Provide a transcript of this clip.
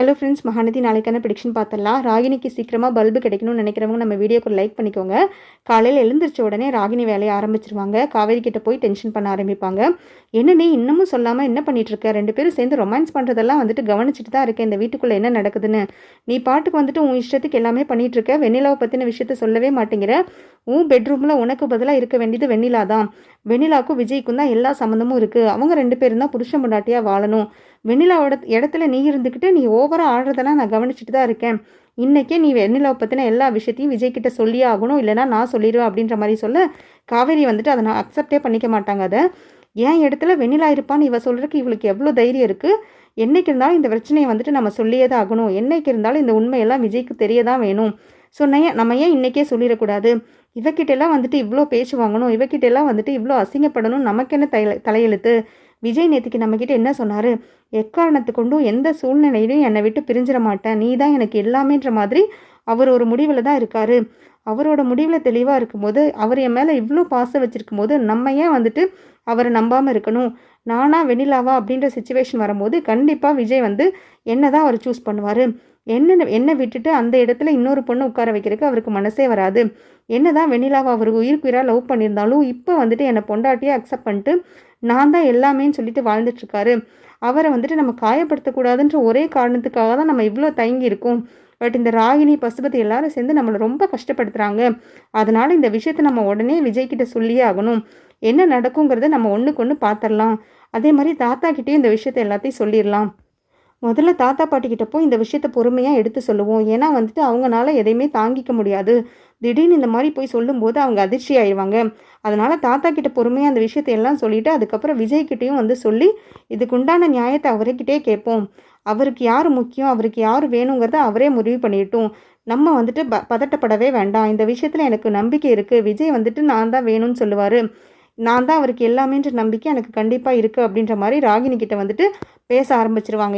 Hello friends, Mahanadi நாளைக்கான prediction பார்த்துடலாம். ராகினிக்கு சீக்கிரமாக பல்பு கிடைக்கணும்னு நினைக்கிறவங்க நம்ம வீடியோக்கு லைக் பண்ணிக்கோங்க. காலையில் எழுந்திரிச்ச உடனே ராகினி வேலையை ஆரம்பிச்சிருவாங்க. காவேரி கிட்ட போய் டென்ஷன் பண்ண ஆரம்பிப்பாங்க. என்ன நீ இன்னமும் சொல்லாமல் என்ன பண்ணிட்டு இருக்க? 2 பேரும் சேர்ந்து ரொமான்ஸ் பண்ணுறதெல்லாம் கவனிச்சுட்டு தான் இருக்கேன். இந்த வீட்டுக்குள்ளே என்ன நடக்குதுன்னு நீ பாட்டுக்கு உன் இஷ்டத்துக்கு எல்லாமே பண்ணிட்டு இருக்க. வெண்ணிலாவை பற்றின விஷயத்த சொல்லவே மாட்டேங்கிற. உன் பெட்ரூமில் உனக்கு பதிலாக இருக்க வேண்டியது வெண்ணிலா தான். வெண்ணிலாவுக்கும் விஜய்க்கும் தான் எல்லா சம்மந்தமும் இருக்குது. அவங்க 2 பேரும் தான் புருஷன் பொண்டாட்டியாக வாழணும். வெண்ணிலாவோட இடத்துல நீ இருந்துக்கிட்டு நீ ஓவராக ஆடுறதெல்லாம் நான் கவனிச்சுட்டு தான் இருக்கேன். இன்றைக்கே நீ வெண்ணிலாவை பற்றின எல்லா விஷயத்தையும் விஜய்கிட்ட சொல்லியே ஆகணும், இல்லைனா நான் சொல்லிடுவேன் அப்படின்ற மாதிரி சொல்ல காவேரி அதை நான் அக்செப்டே பண்ணிக்க மாட்டாங்க. அதை என் இடத்துல வெண்ணிலா இருப்பான்னு இவ சொல்கிறதுக்கு இவளுக்கு எவ்வளோ தைரியம் இருக்குது. என்றைக்கு இருந்தாலும் இந்த பிரச்சனையை நம்ம சொல்லியே தான் ஆகணும். என்றைக்கு இருந்தாலும் இந்த உண்மையெல்லாம் விஜய்க்கு தெரிய தான் வேணும். ஸோ நம்ம ஏன் இன்றைக்கே சொல்லிடக்கூடாது? இவக்கிட்டெல்லாம் இவ்வளோ பேச்சு வாங்கணும், இவக்கிட்டெல்லாம் இவ்வளோ அசிங்கப்படணும், நமக்கு என்ன தலையெழுத்து? விஜய் நேற்றுக்கு நம்மக்கிட்ட என்ன சொன்னார்? எக்காரணத்து கொண்டும் எந்த சூழ்நிலையிலும் என்னை விட்டு பிரிஞ்சிட மாட்டேன், நீ தான் எனக்கு எல்லாமேன்ற மாதிரி அவர் ஒரு முடிவில் தான் இருக்கார். அவரோட முடிவில் தெளிவாக இருக்கும்போது, அவர் என் மேலே இவ்வளோ பாசம் வச்சுருக்கும் போது நம்ம ஏன் அவரை நம்பாமல் இருக்கணும்? நானா வெண்ணிலாவா அப்படின்ற சுச்சுவேஷன் வரும்போது கண்டிப்பாக விஜய் என்ன தான் அவர் சூஸ் பண்ணுவார். என்னை விட்டுட்டு அந்த இடத்துல இன்னொரு பொண்ணு உட்கார வைக்கிறதுக்கு அவருக்கு மனசே வராது. என்ன தான் வெண்ணிலாவை அவர் உயிர்க்குயிராக லவ் பண்ணியிருந்தாலும் இப்போ என்னை பொண்டாட்டியாக அக்செப்ட் பண்ணிட்டு நான் தான் எல்லாமேன்னு சொல்லிட்டு வாழ்ந்துட்டுருக்காரு. அவரை நம்ம காயப்படுத்தக்கூடாதுன்ற ஒரே காரணத்துக்காக தான் நம்ம இவ்வளோ தயங்கி இருக்கோம். பட் இந்த ராகினி, பசுபதி எல்லாரும் சேர்ந்து நம்மளை ரொம்ப கஷ்டப்படுத்துகிறாங்க. அதனால் இந்த விஷயத்தை நம்ம உடனே விஜய்கிட்ட சொல்லியே ஆகணும். என்ன நடக்குங்கிறத நம்ம ஒன்றுக்கு ஒன்று பார்த்துடலாம். அதே மாதிரி தாத்தா கிட்டேயும் இந்த விஷயத்தை எல்லாத்தையும் சொல்லிடலாம். முதல்ல தாத்தா பாட்டிக்கிட்ட போய் இந்த விஷயத்த பொறுமையாக எடுத்து சொல்லுவோம். ஏன்னா அவங்களால எதையுமே தாங்கிக்க முடியாது. திடீர்னு இந்த மாதிரி போய் சொல்லும்போது அவங்க அதிர்ச்சி ஆயிடுவாங்க. அதனால் தாத்தா கிட்ட பொறுமையாக அந்த விஷயத்தை எல்லாம் சொல்லிவிட்டு அதுக்கப்புறம் விஜய்கிட்டையும் சொல்லி இதுக்குண்டான நியாயத்தை அவர்கிட்டே கேட்போம். அவருக்கு யார் முக்கியம், அவருக்கு யார் வேணுங்கிறத அவரே முடிவு பண்ணிட்டோம். நம்ம பதட்டப்படவே வேண்டாம். இந்த விஷயத்தில் எனக்கு நம்பிக்கை இருக்குது. விஜய் நான் தான் வேணும்னு சொல்லுவார். நான் தான் அவருக்கு எல்லாமேன்ற நம்பிக்கை எனக்கு கண்டிப்பாக இருக்குது அப்படின்ற மாதிரி ராகினி கிட்ட பேச ஆரம்பிச்சிருவாங்க.